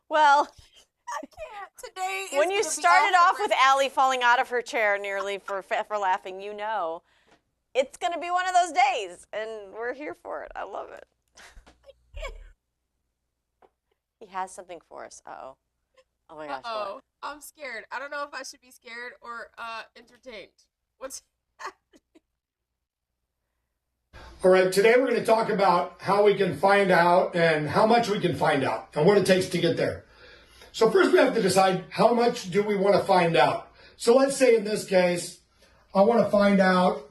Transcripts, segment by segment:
Well, I can't. Today is when you gonna be started off awkward. with Allie falling out of her chair nearly for laughing, it's going to be one of those days, and we're here for it. I love it. He has something for us. Uh-oh. Oh my gosh. Uh-oh. I'm scared. I don't know if I should be scared or entertained. What's All right, today we're going to talk about how we can find out and how much we can find out and what it takes to get there. So first we have to decide how much do we want to find out. So let's say in this case, I want to find out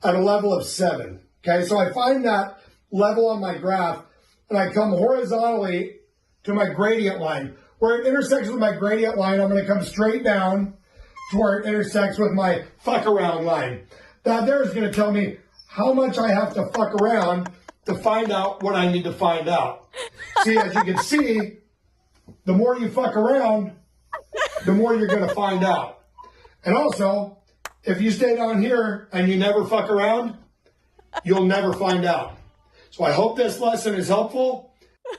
at a level of 7. Okay, so I find that level on my graph and I come horizontally to my gradient line. Where it intersects with my gradient line, I'm going to come straight down to where it intersects with my fuck around line. That there is going to tell me how much I have to fuck around to find out what I need to find out. See, as you can see, the more you fuck around, the more you're going to find out. And also, if you stay down here and you never fuck around, you'll never find out. So I hope this lesson is helpful. And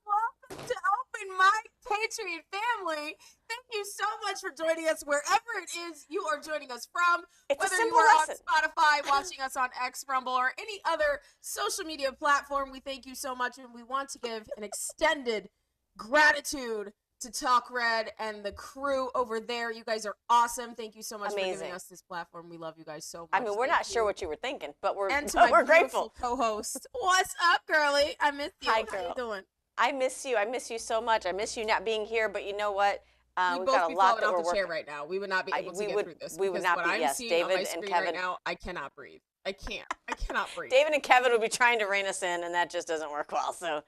welcome to Open Mic Patriot Family. Thank you so much for joining us wherever it is you are joining us from. It's whether a you simple are lesson. on Spotify, watching us on X, Rumble, or any other social media platform, we thank you so much, and we want to give an extended gratitude to Talk Red and the crew over there. You guys are awesome. Thank you so much for giving us this platform. We love you guys so much. I mean, we're not sure what you were thinking, but we're we're grateful. Co-host, what's up, girlie? I miss you. Hi, girl. How you doing? I miss you. I miss you so much. I miss you not being here, but you know what? We'd We've both got be a lot falling that off we're the chair working. right now. We would not be able to get through this. We would not what be. I'm Yes, seeing David on my and screen Kevin. right now, I cannot breathe. I cannot breathe. David and Kevin will be trying to rein us in, and that just doesn't work well. So,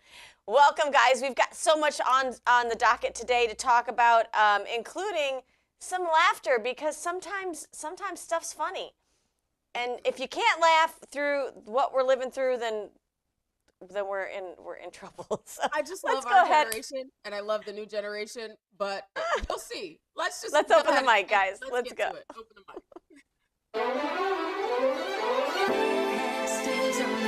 welcome, guys. We've got so much on the docket today to talk about, including some laughter, because sometimes stuff's funny, and if you can't laugh through what we're living through, then we're in trouble. So I just love go our ahead. generation, and I love the new generation, but we'll see. Let's open the mic, guys. Let's go. To it. Open the mic.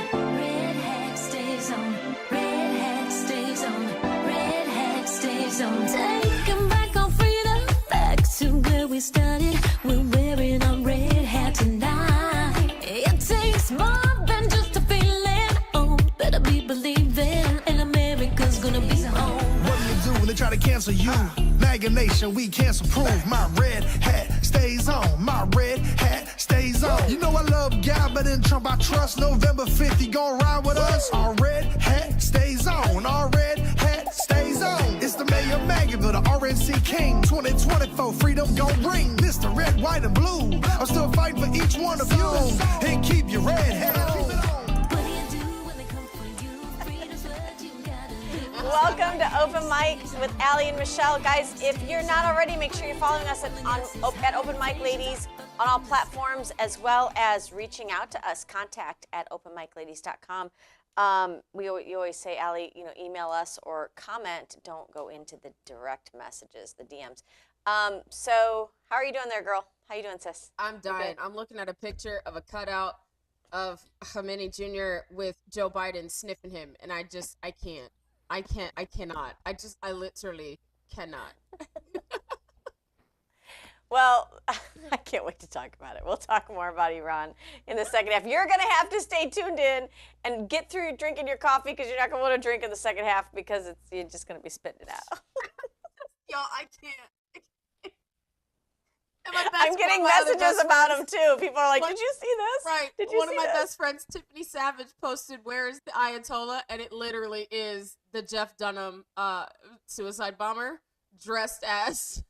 Red hat stays on, red hat stays on, red hat stays on. Take 'em back on freedom, back to where we started. We're wearing our red hat tonight. It takes more than just a feeling. Oh, better be believing, and America's gonna be home. What do you do when they try to cancel you? MAGA Nation, we cancel proof. My red hat stays on. My red hat stays on. You know I love God, but in Trump I trust. November 5th, he gon' ride with us. Our red hat stays on. Our red hat stays on. It's the mayor of MAGAville, the RNC King. 2024, freedom gon' ring. Mr. Red, White, and Blue. I'm still fighting for each one of you. And keep your red hat on. What do you do when they come for you? Freedom's what you gotta do. Welcome to Open Mic with Allie and Michelle. Guys, if you're not already, make sure you're following us at Open Mic Ladies on all platforms, as well as reaching out to us, contact at openmicladies.com. You always say, Allie, email us or comment. Don't go into the direct messages, the DMs. So how are you doing there, girl? How you doing, sis? I'm dying. I'm looking at a picture of a cutout of Khomeini Jr. with Joe Biden sniffing him, and I can't. I literally cannot. Well, I can't wait to talk about it. We'll talk more about Iran in the second half. You're going to have to stay tuned in and get through drinking your coffee, because you're not going to want to drink in the second half, because you're just going to be spitting it out. Y'all, I can't. I'm getting messages about him too. People are like, "Did you see this?" Right. Did you One see of my this? best friends, Tiffany Savage, posted, "Where is the Ayatollah?" And it literally is the Jeff Dunham suicide bomber dressed as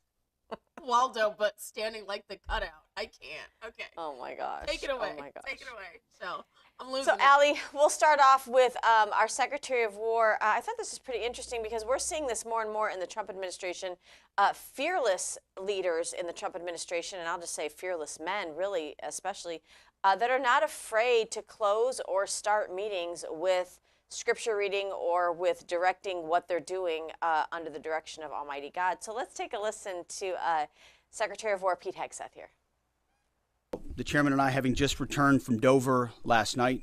Waldo, but standing like the cutout. I can't. Okay. Oh my gosh. Take it away. Oh my gosh. Take it away. So I'm losing So, it. Allie, we'll start off with our Secretary of War. I thought this is pretty interesting, because we're seeing this more and more in the Trump administration. Fearless leaders in the Trump administration, and I'll just say fearless men, really, especially, that are not afraid to close or start meetings with scripture reading or with directing what they're doing under the direction of Almighty God. So let's take a listen to Secretary of War Pete Hegseth here. The chairman and I, having just returned from Dover last night,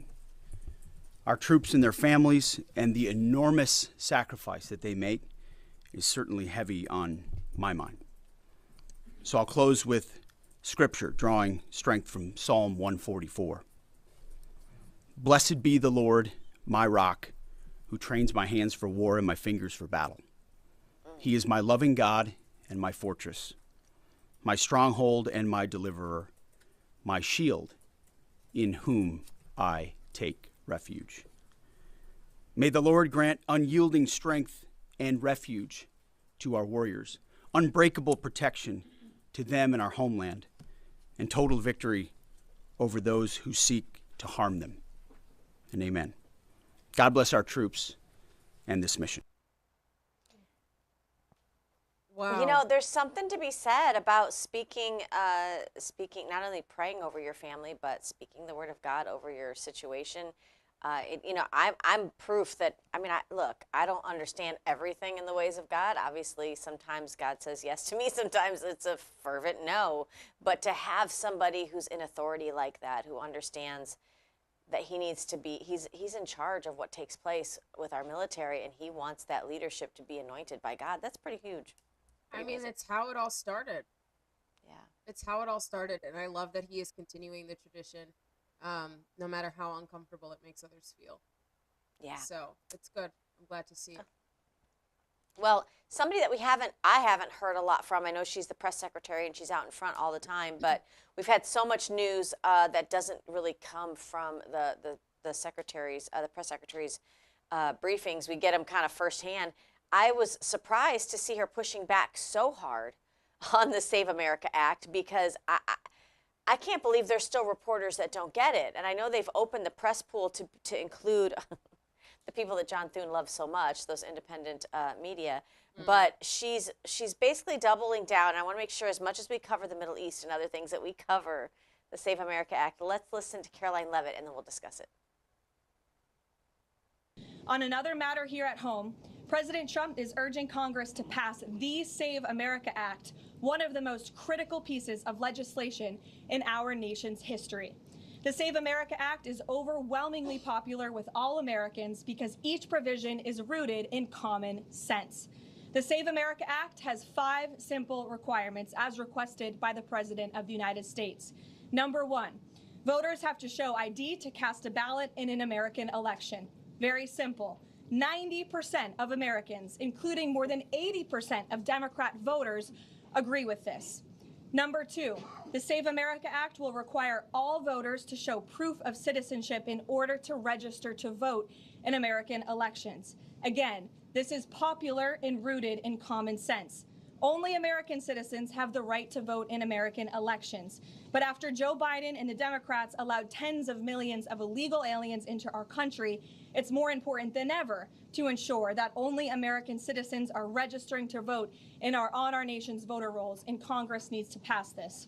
our troops and their families, and the enormous sacrifice that they make is certainly heavy on my mind. So I'll close with scripture, drawing strength from Psalm 144. Blessed be the Lord, my rock, who trains my hands for war and my fingers for battle. He is my loving God and my fortress, my stronghold and my deliverer, my shield, in whom I take refuge. May the Lord grant unyielding strength and refuge to our warriors, unbreakable protection to them and our homeland, and total victory over those who seek to harm them. And amen. God bless our troops and this mission. Wow. You know, there's something to be said about speaking, not only praying over your family, but speaking the word of God over your situation. I'm proof that, look, I don't understand everything in the ways of God. Obviously, sometimes God says yes to me. Sometimes it's a fervent no. But to have somebody who's in authority like that, who understands that he needs to be, he's in charge of what takes place with our military, and he wants that leadership to be anointed by God. That's pretty huge. I mean, it's how it all started. Yeah. It's how it all started, and I love that he is continuing the tradition, no matter how uncomfortable it makes others feel. Yeah. So it's good. I'm glad to see. Well, somebody that I haven't heard a lot from. I know she's the press secretary and she's out in front all the time, but we've had so much news that doesn't really come from the secretaries, the press secretaries' briefings. We get them kind of firsthand. I was surprised to see her pushing back so hard on the Save America Act, because I can't believe there's still reporters that don't get it. And I know they've opened the press pool to include the people that John Thune loves so much, those independent media. But she's basically doubling down. And I want to make sure, as much as we cover the Middle East and other things, that we cover the Save America Act. Let's listen to Caroline Levitt, and then we'll discuss it. On another matter here at home, President Trump is urging Congress to pass the Save America Act, one of the most critical pieces of legislation in our nation's history. The Save America Act is overwhelmingly popular with all Americans because each provision is rooted in common sense. The Save America Act has 5 simple requirements as requested by the President of the United States. Number 1, voters have to show ID to cast a ballot in an American election. Very simple. 90% of Americans, including more than 80% of Democrat voters, agree with this. Number 2, the Save America Act will require all voters to show proof of citizenship in order to register to vote in American elections. Again, this is popular and rooted in common sense. Only American citizens have the right to vote in American elections. But after Joe Biden and the Democrats allowed tens of millions of illegal aliens into our country, it's more important than ever to ensure that only American citizens are registering to vote on our nation's voter rolls, and Congress needs to pass this.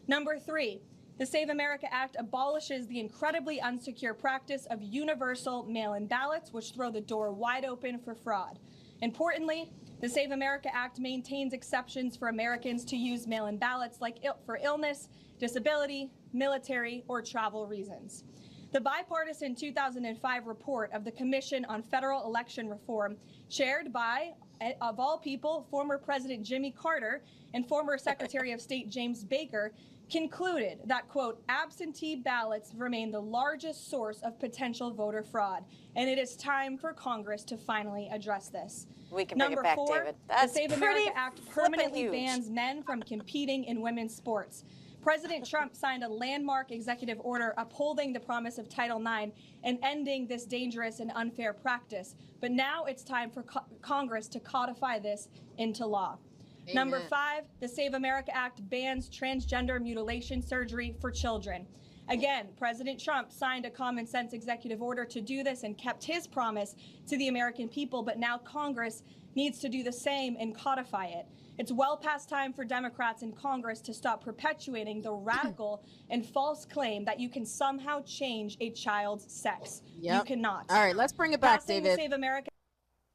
Number 3, the Save America Act abolishes the incredibly unsecure practice of universal mail-in ballots, which throw the door wide open for fraud. Importantly, the Save America Act maintains exceptions for Americans to use mail-in ballots for illness, disability, military, or travel reasons. The bipartisan 2005 report of the Commission on Federal Election Reform, chaired by, of all people, former President Jimmy Carter and former Secretary of State James Baker, concluded that, quote, absentee ballots remain the largest source of potential voter fraud, and it is time for Congress to finally address this. We can bring it back, 4, David. That's the Save pretty America Act permanently huge. bans men from competing in women's sports. President Trump signed a landmark executive order upholding the promise of Title IX and ending this dangerous and unfair practice. But now it's time for Congress to codify this into law. Amen. Number 5, the Save America Act bans transgender mutilation surgery for children. Again, President Trump signed a common sense executive order to do this and kept his promise to the American people, but now Congress needs to do the same and codify it. It's well past time for Democrats in Congress to stop perpetuating the radical and false claim that you can somehow change a child's sex. Yep. You cannot. All right, let's bring it back, Passing David. Save America.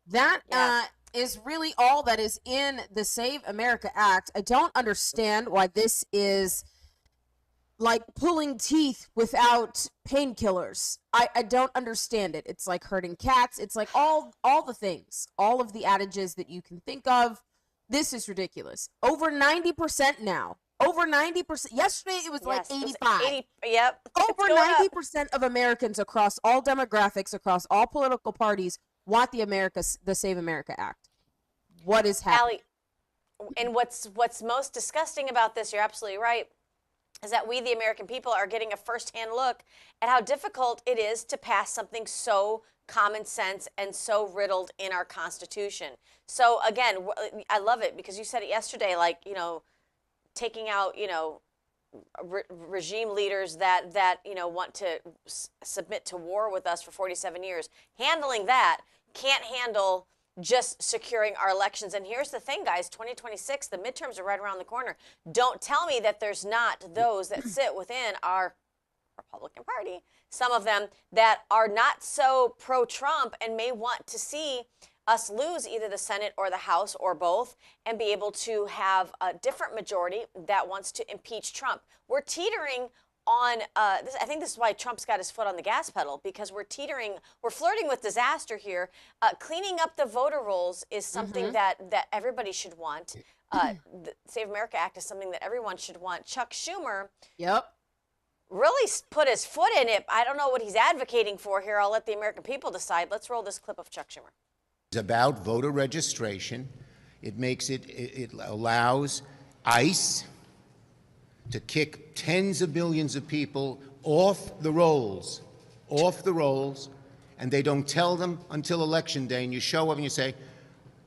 That is really all that is in the Save America Act. I don't understand why this is like pulling teeth without painkillers. I don't understand it. It's like hurting cats. It's like all the things, all of the adages that you can think of. This is ridiculous. Over 90% now. Over 90%. Yesterday it was like 85. 80, yep. Over 90% of Americans across all demographics, across all political parties, want the Save America Act. What is happening? Allie, and what's most disgusting about this, you're absolutely right, is that we, the American people, are getting a firsthand look at how difficult it is to pass something so common sense and so riddled in our Constitution. So again, I love it because you said it yesterday, like, you know, taking out, you know, regime leaders that you know, want to submit to war with us for 47 years. Handling that can't handle just securing our elections. And here's the thing, guys, 2026, the midterms are right around the corner. Don't tell me that there's not those that sit within our Republican Party, some of them that are not so pro-Trump and may want to see us lose either the Senate or the House or both and be able to have a different majority that wants to impeach Trump. We're teetering on this. I think this is why Trump's got his foot on the gas pedal, because we're flirting with disaster here. Cleaning up the voter rolls is something that everybody should want. The Save America Act is something that everyone should want. Chuck Schumer really put his foot in it. I don't know what he's advocating for here. I'll let the American people decide. Let's roll this clip of Chuck Schumer. It's about voter registration. It allows ICE to kick tens of millions of people off the rolls, and they don't tell them until Election Day, and you show up and you say,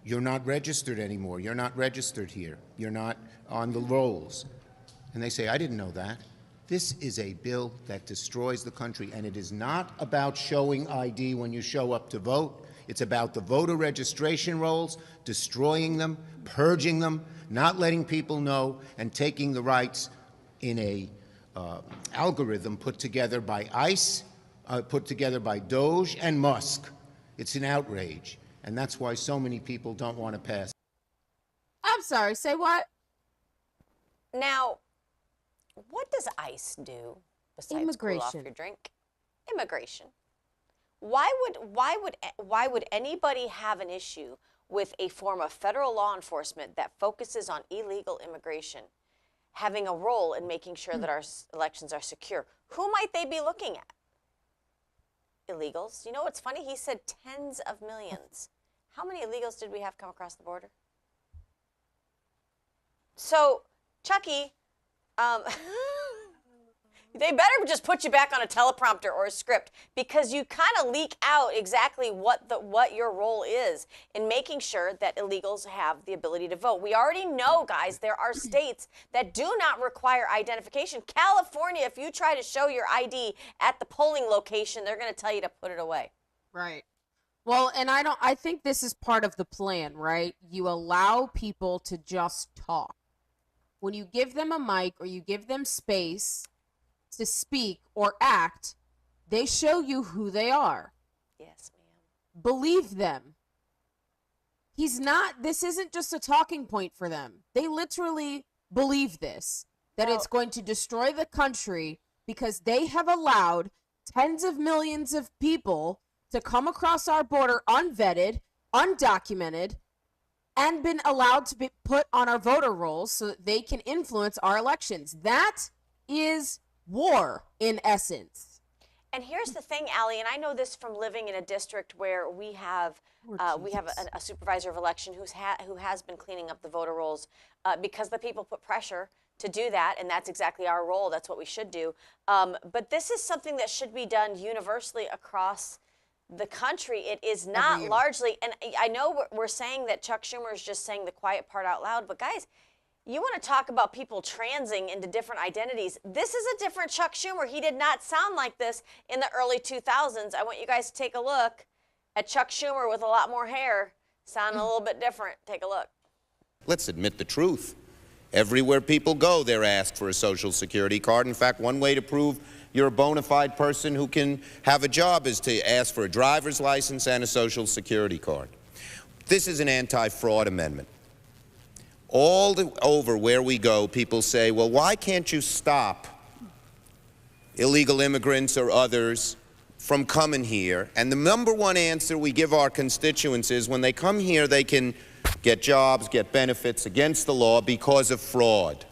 you're not registered anymore, you're not registered here, you're not on the rolls. And they say, I didn't know that. This is a bill that destroys the country, and it is not about showing ID when you show up to vote. It's about the voter registration rolls, destroying them, purging them, not letting people know, and taking the rights in a algorithm put together by ICE, put together by Doge and Musk. It's an outrage, and that's why so many people don't want to pass. I'm sorry, say what? Now, what does ICE do besides cool off your drink? Immigration. Why would anybody have an issue with a form of federal law enforcement that focuses on illegal immigration having a role in making sure that our elections are secure? Who might they be looking at? Illegals. You know what's funny? He said tens of millions. How many illegals did we have come across the border? So, Chucky, they better just put you back on a teleprompter or a script, because you kind of leak out exactly what your role is in making sure that illegals have the ability to vote. We already know, guys, there are states that do not require identification. California, if you try to show your ID at the polling location, they're going to tell you to put it away. Right. Well, and I think this is part of the plan, right? You allow people to just talk. When you give them a mic or you give them space to speak or act, they show you who they are. Yes, ma'am. Believe them. This isn't just a talking point for them. They literally believe this, that it's going to destroy the country because they have allowed tens of millions of people to come across our border unvetted, undocumented, and been allowed to be put on our voter rolls so that they can influence our elections. That is war, in essence. And here's the thing, Allie, and I know this from living in a district where we have a supervisor of election who has been cleaning up the voter rolls because the people put pressure to do that, and that's exactly our role. That's what we should do. But this is something that should be done universally across the country. It is not largely, and I know we're saying that Chuck Schumer is just saying the quiet part out loud, but guys, you want to talk about people transing into different identities. This is a different Chuck Schumer. He did not sound like this in the early 2000s. I want you guys to take a look at Chuck Schumer with a lot more hair, sounding a little bit different. Take a look. Let's admit the truth. Everywhere people go, they're asked for a Social Security card. In fact, one way to prove you're a bona fide person who can have a job is to ask for a driver's license and a Social Security card. This is an anti-fraud amendment. All over where we go, people say, well, why can't you stop illegal immigrants or others from coming here. And the number one answer we give our constituents is when they come here, they can get jobs, get benefits against the law because of fraud.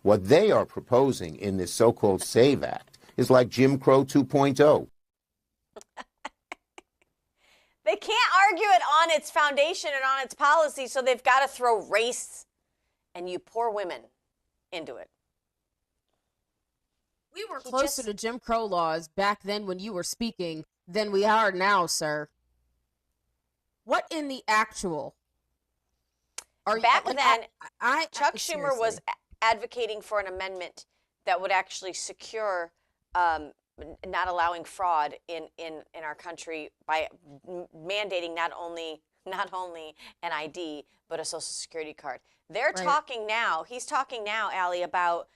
What they are proposing in this so-called SAVE Act is like Jim Crow 2.0. They can't argue it on its foundation and on its policy, so they've got to throw race and you poor women into it. We were closer to Jim Crow laws back then when you were speaking than we are now, sir. What in the actual? Back then, Chuck Schumer seriously. was advocating for an amendment that would actually secure not allowing fraud in our country by mandating not only an ID but a social security card. They're talking now. He's talking now, Allie, about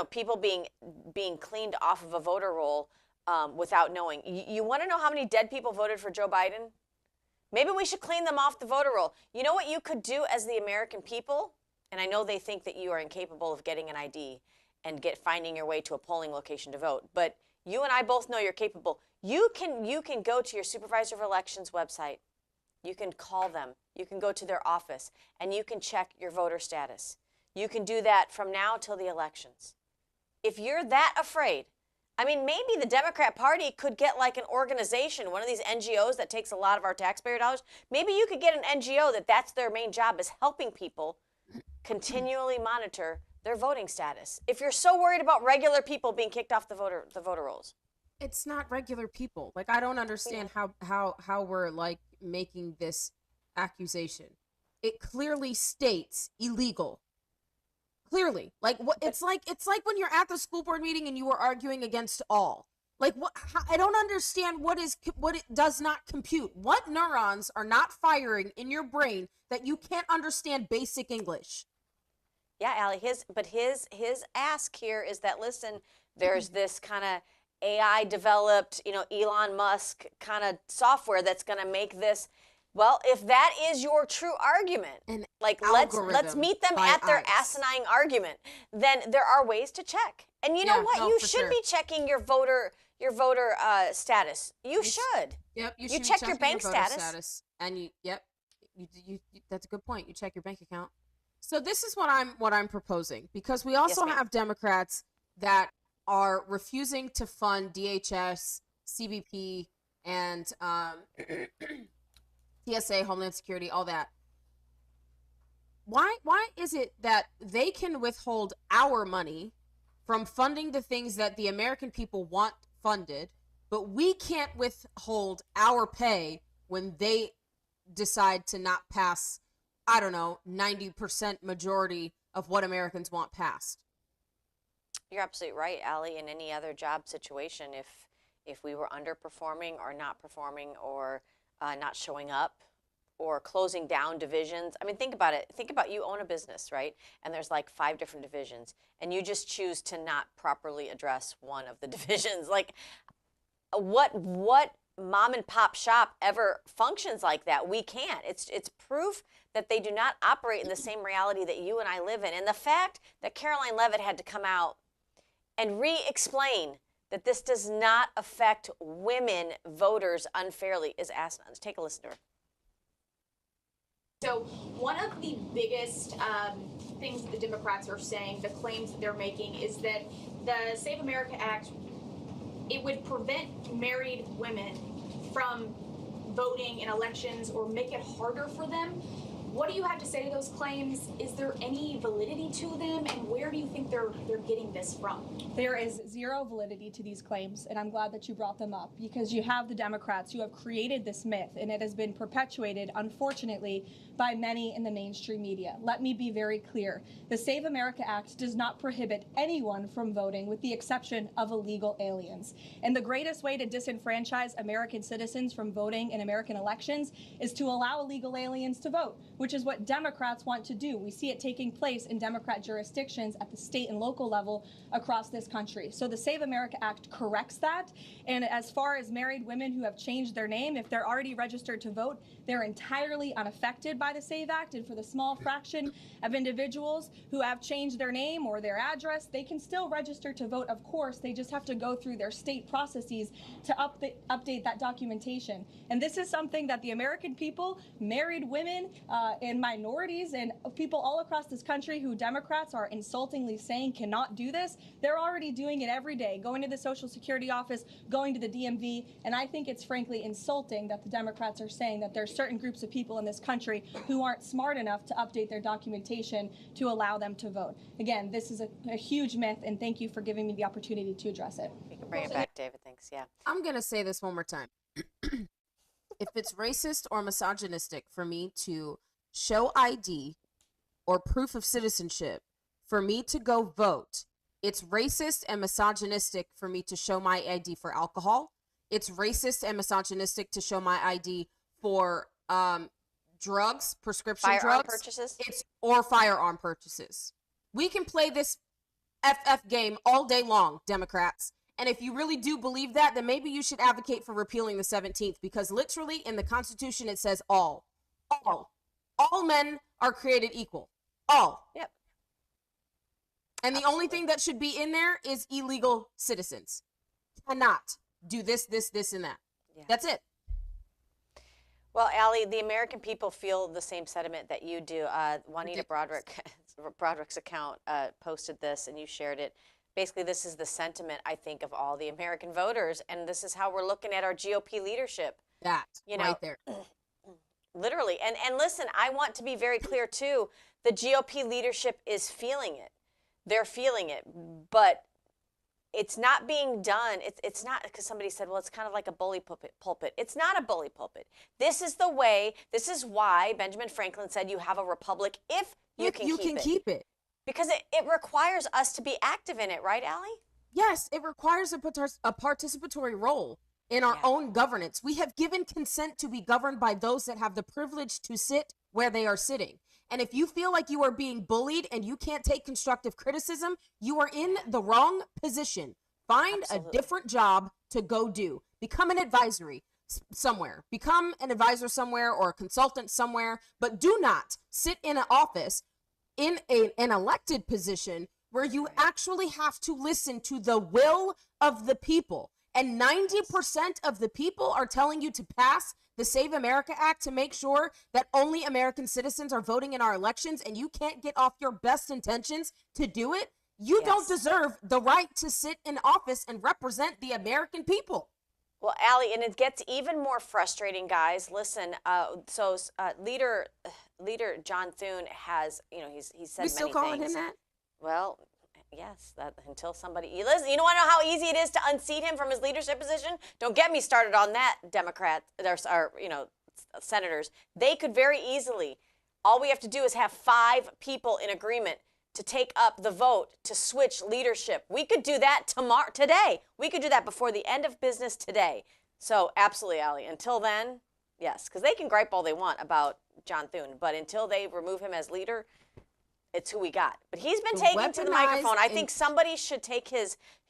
people being cleaned off of a voter roll without knowing. You want to know how many dead people voted for Joe Biden? Maybe we should clean them off the voter roll. You know what you could do as the American people? And I know they think that you are incapable of getting an ID and finding your way to a polling location to vote. But you and I both know you're capable. You can go to your supervisor of elections website. You can call them. You can go to their office and you can check your voter status. You can do that from now till the elections. If you're that afraid, I mean, maybe the Democrat Party could get like an organization, one of these NGOs that takes a lot of our taxpayer dollars. Maybe you could get an NGO that's their main job is helping people continually monitor their voting status. If you're so worried about regular people being kicked off the voter rolls. It's not regular people. Like, I don't understand how we're like making this accusation. It clearly states illegal. Clearly, like what it's like when you're at the school board meeting and you were arguing against all. Like what? I don't understand what it does not compute. What neurons are not firing in your brain that you can't understand basic English? Yeah, Allie, his ask here is that, listen, there's this kind of AI developed, Elon Musk kind of software that's going to make this. Well, if that is your true argument, let's meet them at their asinine argument, then there are ways to check. And you know what? You should be checking your voter status. You should. Yep. You check your bank status. And you that's a good point. You check your bank account. So this is what I'm proposing, because we also have Democrats that are refusing to fund DHS, CBP, and TSA, Homeland Security, all that. Why is it that they can withhold our money from funding the things that the American people want funded, but we can't withhold our pay when they decide to not pass, 90% majority of what Americans want passed? You're absolutely right, Allie. In any other job situation, if we were underperforming or not performing or not showing up or closing down divisions. I mean, think about it. Think about you own a business, right? And there's like 5 different divisions and you just choose to not properly address one of the divisions. Like what mom and pop shop ever functions like that? We can't. It's proof that they do not operate in the same reality that you and I live in. And the fact that Caroline Leavitt had to come out and re-explain that this does not affect women voters unfairly is asinine. Let's take a listen to her. So one of the biggest things that the Democrats are saying, the claims that they're making, is that the Save America Act, it would prevent married women from voting in elections or make it harder for them. What do you have to say to those claims? Is there any validity to them, and where do you think they're getting this from? There is zero validity to these claims, and I'm glad that you brought them up, because you have the Democrats who have created this myth, and it has been perpetuated, unfortunately, by many in the mainstream media. Let me be very clear. The Save America Act does not prohibit anyone from voting, with the exception of illegal aliens. And the greatest way to disenfranchise American citizens from voting in American elections is to allow illegal aliens to vote, which is what Democrats want to do. We see it taking place in Democrat jurisdictions at the state and local level across this country. So the Save America Act corrects that. And as far as married women who have changed their name, if they're already registered to vote, they're entirely unaffected by the SAVE Act. And for the small fraction of individuals who have changed their name or their address, they can still register to vote, of course. They just have to go through their state processes to update that documentation. And this is something that the American people, married women and minorities and people all across this country who Democrats are insultingly saying cannot do this, they're already doing it every day, going to the Social Security office, going to the DMV. And I think it's frankly insulting that the Democrats are saying that there's certain groups of people in this country who aren't smart enough to update their documentation to allow them to vote. Again, this is a huge myth, and thank you for giving me the opportunity to address it. You can bring it back, David. Thanks. Yeah. I'm going to say this one more time. If it's racist or misogynistic for me to show ID or proof of citizenship for me to go vote, it's racist and misogynistic for me to show my ID for alcohol. It's racist and misogynistic to show my ID for drugs, prescription Firearm drugs. purchases? Or firearm purchases. We can play this FF game all day long, Democrats. And if you really do believe that, then maybe you should advocate for repealing the 17th, because literally in the Constitution it says all. All men are created equal. All. Yep. And the only thing that should be in there is illegal citizens. Cannot do this, and that. Yeah. That's it. Well, Allie, the American people feel the same sentiment that you do. Juanita Broderick's account posted this, and you shared it. Basically, this is the sentiment, I think, of all the American voters, and this is how we're looking at our GOP leadership. That, right there. Literally. And listen, I want to be very clear, too. The GOP leadership is feeling it. They're feeling it, but it's not being done. It's not, because somebody said, well, it's kind of like a bully pulpit. It's not a bully pulpit. This is the way, this is why Benjamin Franklin said you have a republic if you can keep it. Because it requires us to be active in it, right, Allie? Yes, it requires a participatory role in our own governance. We have given consent to be governed by those that have the privilege to sit where they are sitting. And if you feel like you are being bullied and you can't take constructive criticism, you are in the wrong position. Find a different job to go do. Become an advisory somewhere. Become an advisor somewhere or a consultant somewhere, but do not sit in an office in an elected position where you actually have to listen to the will of the people. And 90% of the people are telling you to pass the Save America Act to make sure that only American citizens are voting in our elections, and you can't get off your best intentions to do it. You don't deserve the right to sit in office and represent the American people. Well, Allie, and it gets even more frustrating, guys. Listen, Leader John Thune has, he's said many things. We still calling him that? Well, yes, that until somebody, listen, you don't want to know how easy it is to unseat him from his leadership position? Don't get me started on that, Democrats, or senators. They could very easily, all we have to do is have 5 people in agreement to take up the vote to switch leadership. We could do that today. We could do that before the end of business today. So absolutely, Allie. Until then, yes, because they can gripe all they want about John Thune, but until they remove him as leader, it's who we got. But he's been taken to the microphone. I think somebody should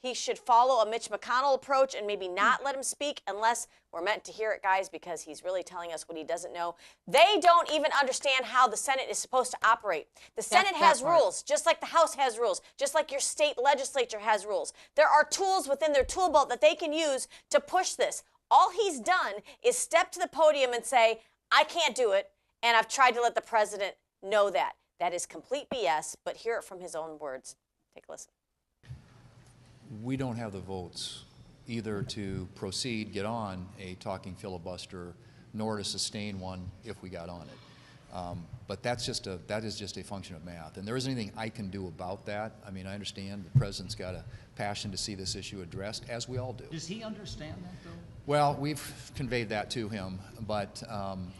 he should follow a Mitch McConnell approach and maybe not let him speak unless we're meant to hear it, guys, because he's really telling us what he doesn't know. They don't even understand how the Senate is supposed to operate. The Senate has rules, just like the House has rules, just like your state legislature has rules. There are tools within their tool belt that they can use to push this. All he's done is step to the podium and say, I can't do it, and I've tried to let the president know that. That is complete BS, but hear it from his own words. Take a listen. We don't have the votes either to proceed, get on a talking filibuster, nor to sustain one if we got on it. But that is just a function of math. And there isn't anything I can do about that. I mean, I understand the president's got a passion to see this issue addressed, as we all do. Does he understand that, though? Well, we've conveyed that to him, but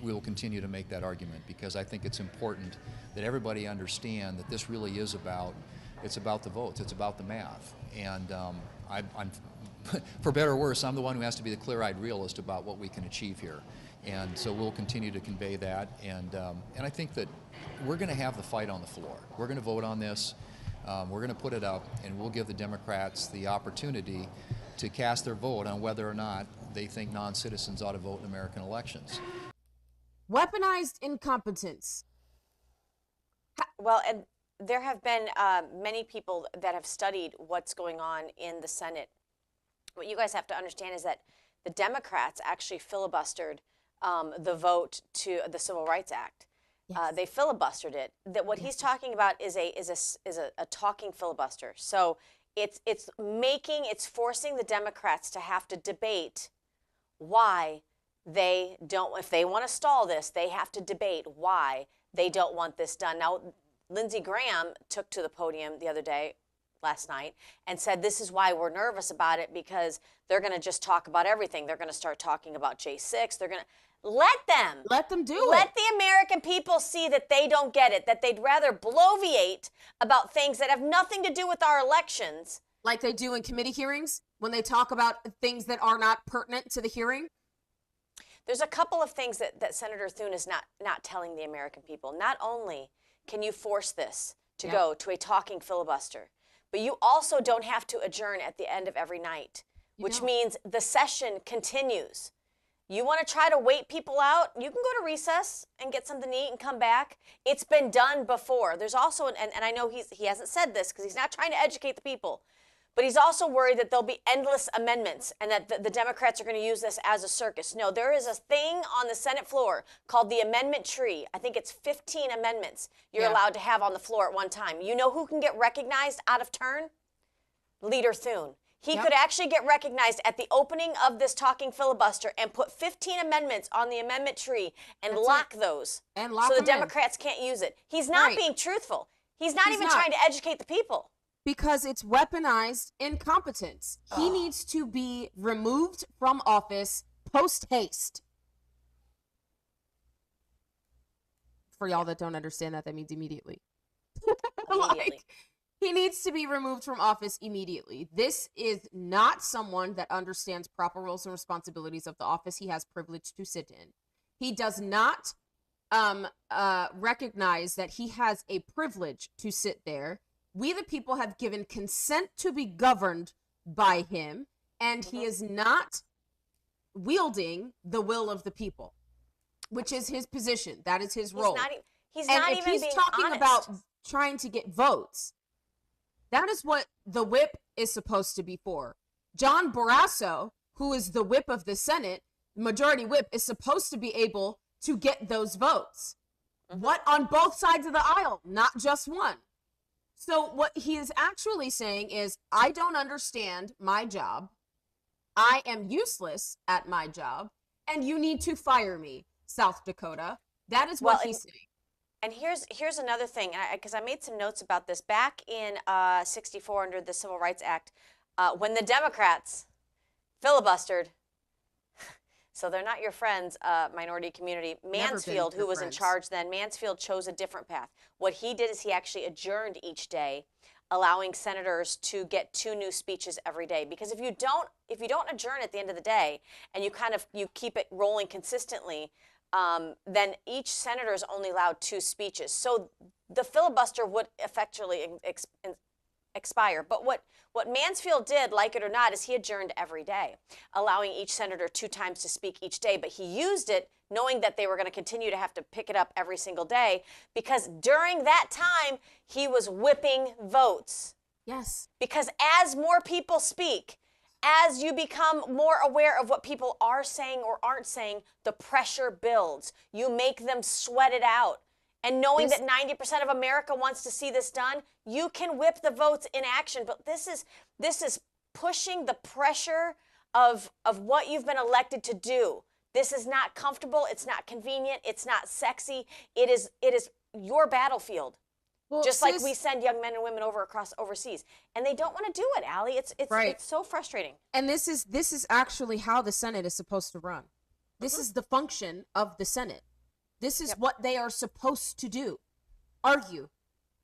we will continue to make that argument because I think it's important that everybody understand that this really is about the votes, it's about the math. And I'm for better or worse, I'm the one who has to be the clear-eyed realist about what we can achieve here. And so we'll continue to convey that. And I think that we're going to have the fight on the floor. We're going to vote on this. We're going to put it up, and we'll give the Democrats the opportunity to cast their vote on whether or not they think non-citizens ought to vote in American elections. Weaponized incompetence. Well, and there have been many people that have studied what's going on in the Senate. What you guys have to understand is that the Democrats actually filibustered the vote to the Civil Rights Act. Yes. They filibustered it. That what he's talking about is a talking filibuster. So it's forcing the Democrats to have to debate why they don't. If they want to stall this, they have to debate why they don't want this done. Now, Lindsey Graham took to the podium the other day, last night, and said this is why we're nervous about it, because they're going to just talk about everything. They're going to start talking about J6. They're going to let them do it. Let the American people see that they don't get it, that they'd rather bloviate about things that have nothing to do with our elections. Like they do in committee hearings when they talk about things that are not pertinent to the hearing. There's a couple of things that Senator Thune is not telling the American people. Not only can you force this to go to a talking filibuster, but you also don't have to adjourn at the end of every night, which means the session continues. You want to try to wait people out? You can go to recess and get something to eat and come back. It's been done before. There's also, and I know he hasn't said this because he's not trying to educate the people, but he's also worried that there'll be endless amendments and that the Democrats are going to use this as a circus. No, there is a thing on the Senate floor called the amendment tree. I think it's 15 amendments you're allowed to have on the floor at one time. You know who can get recognized out of turn? Leader Thune. He could actually get recognized at the opening of this talking filibuster and put 15 amendments on the amendment tree and lock those. And lock so the them in. Democrats can't use it. He's not being truthful. He's not even trying to educate the people. Because it's weaponized incompetence. He needs to be removed from office post haste. For y'all that don't understand that means immediately. Like, he needs to be removed from office immediately. This is not someone that understands proper roles and responsibilities of the office he has privilege to sit in. He does not recognize that he has a privilege to sit there. We, the people, have given consent to be governed by him, and he is not wielding the will of the people, which is his position. That is his role. He's not even being talking honest about trying to get votes, that is what the whip is supposed to be for. John Barrasso, who is the whip of the Senate, majority whip, is supposed to be able to get those votes. What, on both sides of the aisle, not just one. So what he is actually saying is, I don't understand my job. I am useless at my job, and you need to fire me, South Dakota. That is what he's saying. And here's another thing, because I made some notes about this. Back in 64 under the Civil Rights Act, when the Democrats filibustered, so they're not your friends, minority community, Mansfield, who was in charge then, Mansfield chose a different path. What he did is he actually adjourned each day, allowing senators to get 2 new speeches every day. Because if you don't adjourn at the end of the day, and you keep it rolling consistently, then each senator is only allowed 2 speeches. So the filibuster would effectually expire. But what Mansfield did, like it or not, is he adjourned every day, allowing each senator 2 times to speak each day. But he used it knowing that they were going to continue to have to pick it up every single day, because during that time, he was whipping votes. Yes. Because as more people speak, as you become more aware of what people are saying or aren't saying, the pressure builds. You make them sweat it out. And knowing that 90% of America wants to see this done, you can whip the votes in action. But this is pushing the pressure of what you've been elected to do. This is not comfortable. It's not convenient. It's not sexy. It is your battlefield. Well, just like we send young men and women overseas, and they don't want to do it, Allie. It's so frustrating. And this is actually how the Senate is supposed to run. This is the function of the Senate. This is what they are supposed to do. Argue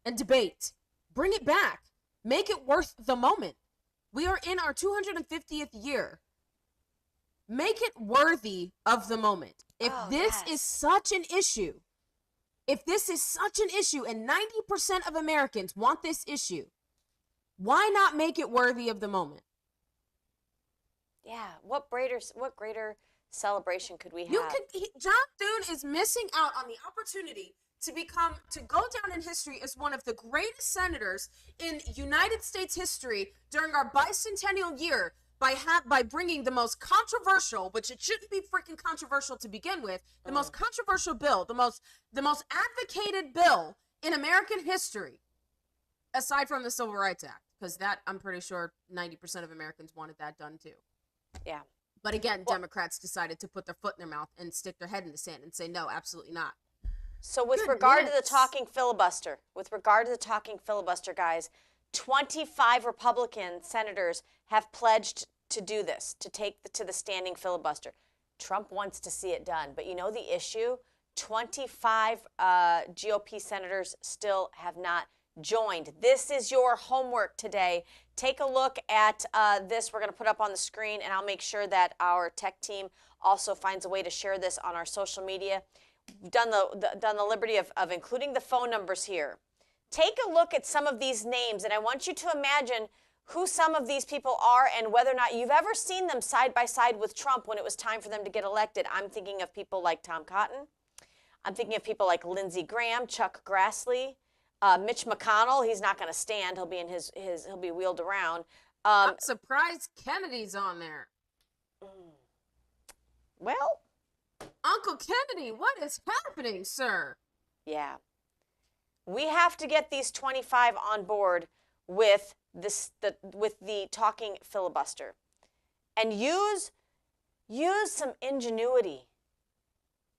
and debate. Bring it back. Make it worth the moment. We are in our 250th year. Make it worthy of the moment. If this is such an issue, if this is such an issue and 90% of Americans want this issue, why not make it worthy of the moment? Yeah, what greater celebration could we have? John Thune is missing out on the opportunity to go down in history as one of the greatest senators in United States history during our bicentennial year by bringing the most controversial, which it shouldn't be freaking controversial to begin with, the most controversial bill, the most advocated bill in American history, aside from the Civil Rights Act, because that I'm pretty sure 90% of Americans wanted that done too. Yeah. But again, Democrats decided to put their foot in their mouth and stick their head in the sand and say, no, absolutely not. So with regard to the talking filibuster, guys, 25 Republican senators have pledged to do this, to take to the standing filibuster. Trump wants to see it done. But you know the issue? 25 GOP senators still have not joined. This is your homework today. Take a look at this. We're going to put up on the screen, and I'll make sure that our tech team also finds a way to share this on our social media. We've done the liberty of including the phone numbers here. Take a look at some of these names, and I want you to imagine who some of these people are and whether or not you've ever seen them side by side with Trump when it was time for them to get elected. I'm thinking of people like Tom Cotton. I'm thinking of people like Lindsey Graham, Chuck Grassley, Mitch McConnell. He's not going to stand. He'll be in he'll be wheeled around. I'm surprised Kennedy's on there. Well, Uncle Kennedy, what is happening, sir? Yeah. We have to get these 25 on board with the talking filibuster, and use some ingenuity.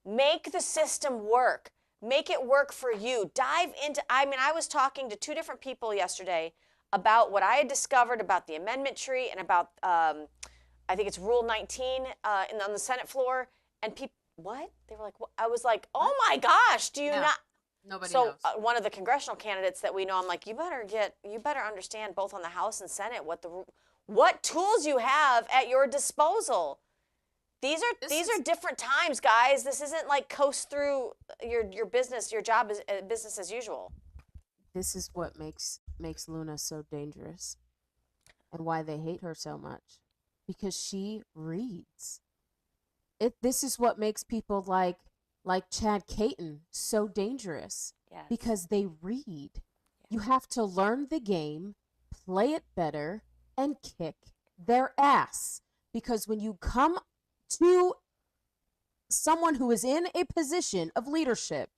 Make the system work. Make it work for you. Dive into. I was talking to two different people yesterday about what I had discovered about the amendment tree and about I think it's Rule 19 on the Senate floor. And people, what? They were like, what? I was like, oh my gosh, do you not? Nobody knows. So one of the congressional candidates that we know, I'm like, you better understand both on the House and Senate what tools you have at your disposal. These are different times, guys. This isn't like coast through your business. Your job is business as usual. This is what makes Luna so dangerous, and why they hate her so much, because she reads. This is what makes people like Chad Caton so dangerous. Yes. Because they read. You have to learn the game, play it better, and kick their ass. Because when you come to someone who is in a position of leadership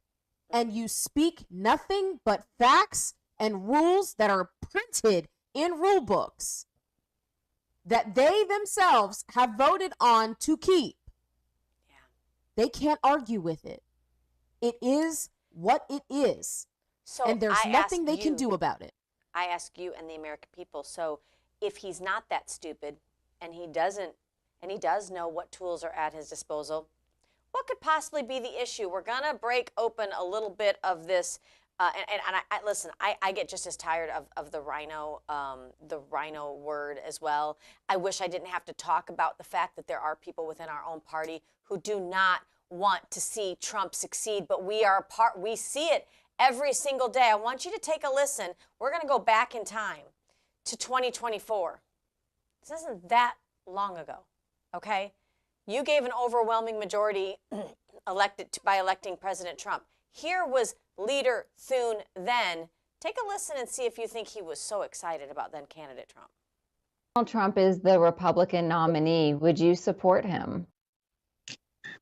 and you speak nothing but facts and rules that are printed in rule books that they themselves have voted on to keep, they can't argue with it. It is what it is. So and there's nothing they can do about it. I ask you and the American people. So if he's not that stupid and he does know what tools are at his disposal, what could possibly be the issue? We're going to break open a little bit of this. Listen, I get just as tired of the rhino word as well. I wish I didn't have to talk about the fact that there are people within our own party who do not want to see Trump succeed, but we see it every single day. I want you to take a listen. We're going to go back in time to 2024. This isn't that long ago, okay? You gave an overwhelming majority by electing President Trump. Here was Leader Thune then. Take a listen and see if you think he was so excited about then candidate Trump. Donald Trump is the Republican nominee. Would you support him?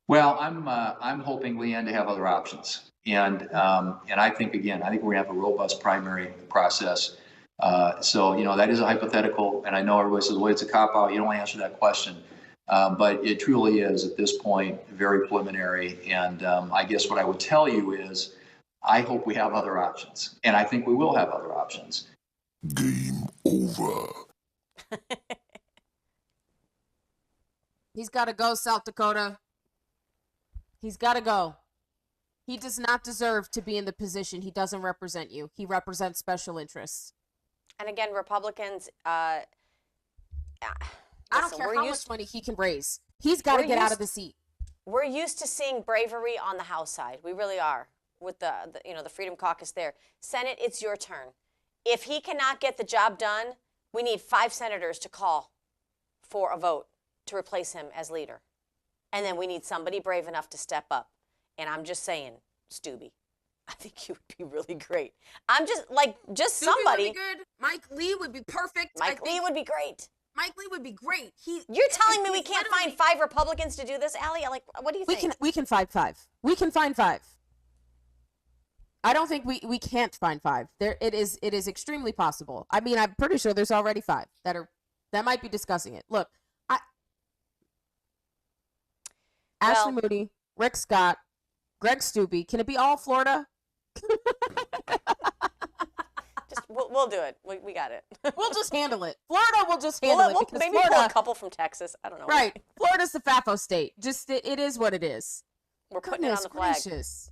Well, I'm hoping, Leanne, to have other options, and I think we're gonna have a robust primary process. So that is a hypothetical, and I know everybody says, "Well, it's a cop out. You don't want to answer that question," but it truly is at this point very preliminary. And I guess what I would tell you is, I hope we have other options, and I think we will have other options. Game over. He's got to go, South Dakota. He's got to go. He does not deserve to be in the position. He doesn't represent you. He represents special interests. And again, Republicans, I don't care how much money he can raise. He's got to get out of the seat. we're used to seeing bravery on the House side. We really are, with the Freedom Caucus there. Senate, it's your turn. If he cannot get the job done, we need 5 senators to call for a vote to replace him as leader. And then we need somebody brave enough to step up. And I'm just saying, Stubby, I think you would be really great. I'm just Stubby somebody. would be good. Mike Lee would be perfect. Mike Lee would be great. Mike Lee would be great. You're telling me we can't find 5 Republicans to do this, Allie? What do you think? We can find 5. We can find 5. I don't think we can't find 5. It is extremely possible. I mean, I'm pretty sure there's already 5 that might be discussing it. Look, Ashley Moody, Rick Scott, Greg Stubbe. Can it be all Florida? We'll do it. We got it. We'll just handle it. Florida will just handle it. Because maybe Florida, pull a couple from Texas. I don't know. Right. Florida's the FAFO state. Just it is what it is. We're putting it on the flag. Gracious.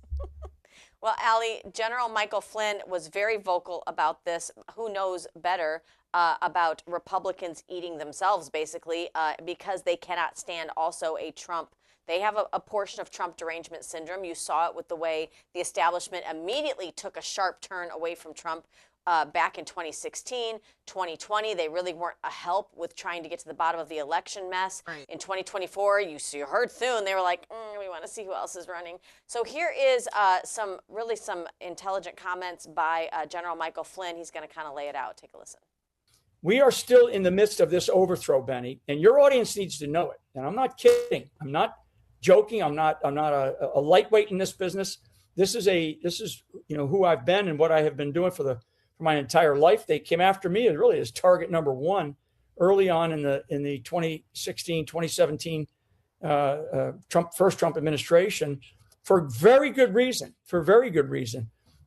Well, Allie, General Michael Flynn was very vocal about this. Who knows better about Republicans eating themselves, basically, because they cannot stand also a Trump. They have a portion of Trump derangement syndrome. You saw it with the way the establishment immediately took a sharp turn away from Trump back in 2016, 2020. They really weren't a help with trying to get to the bottom of the election mess. Right. In 2024, you heard Thune. They were like, we want to see who else is running. So here is some intelligent comments by General Michael Flynn. He's going to kind of lay it out. Take a listen. We are still in the midst of this overthrow, Benny, and your audience needs to know it. And I'm not kidding. I'm not joking. I'm not a lightweight in this business. This is who I've been and what I have been doing for my entire life. They came after me as target number 1 early on in the 2016, 2017 Trump administration for very good reason.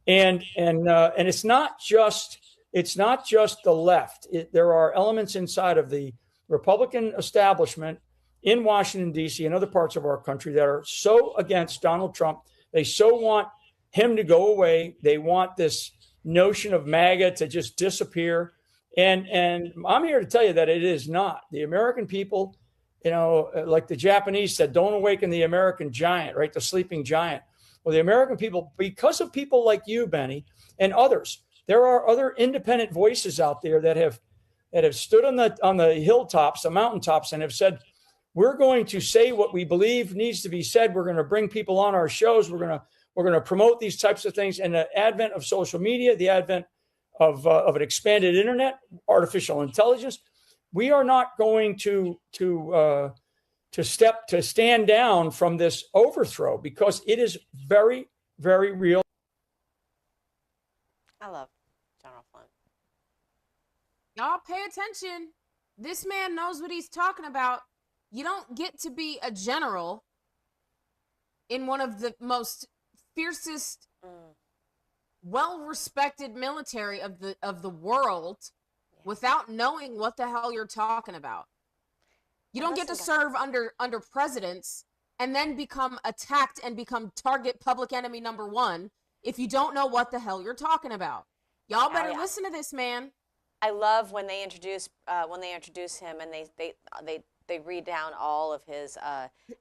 And it's not just the left. There are elements inside of the Republican establishment in Washington, D.C. and other parts of our country that are so against Donald Trump. They so want him to go away. They want this notion of MAGA to just disappear. And I'm here to tell you that it is not. The American people, like the Japanese said, don't awaken the American giant, right? The sleeping giant. Well, the American people, because of people like you, Benny, and others, there are other independent voices out there that have stood on the hilltops, the mountaintops, and have said, we're going to say what we believe needs to be said. We're going to bring people on our shows. We're going to promote these types of things. And the advent of social media, the advent of an expanded internet, artificial intelligence, we are not going to stand down from this overthrow because it is very, very real. I love General Flynn. Y'all pay attention. This man knows what he's talking about. You don't get to be a general in one of the most fiercest, well-respected military of the world without knowing what the hell you're talking about. You don't get to serve under presidents and then become attacked and become target public enemy number 1 if you don't know what the hell you're talking about. Y'all better listen to this man. I love when they introduce him and they read down all of his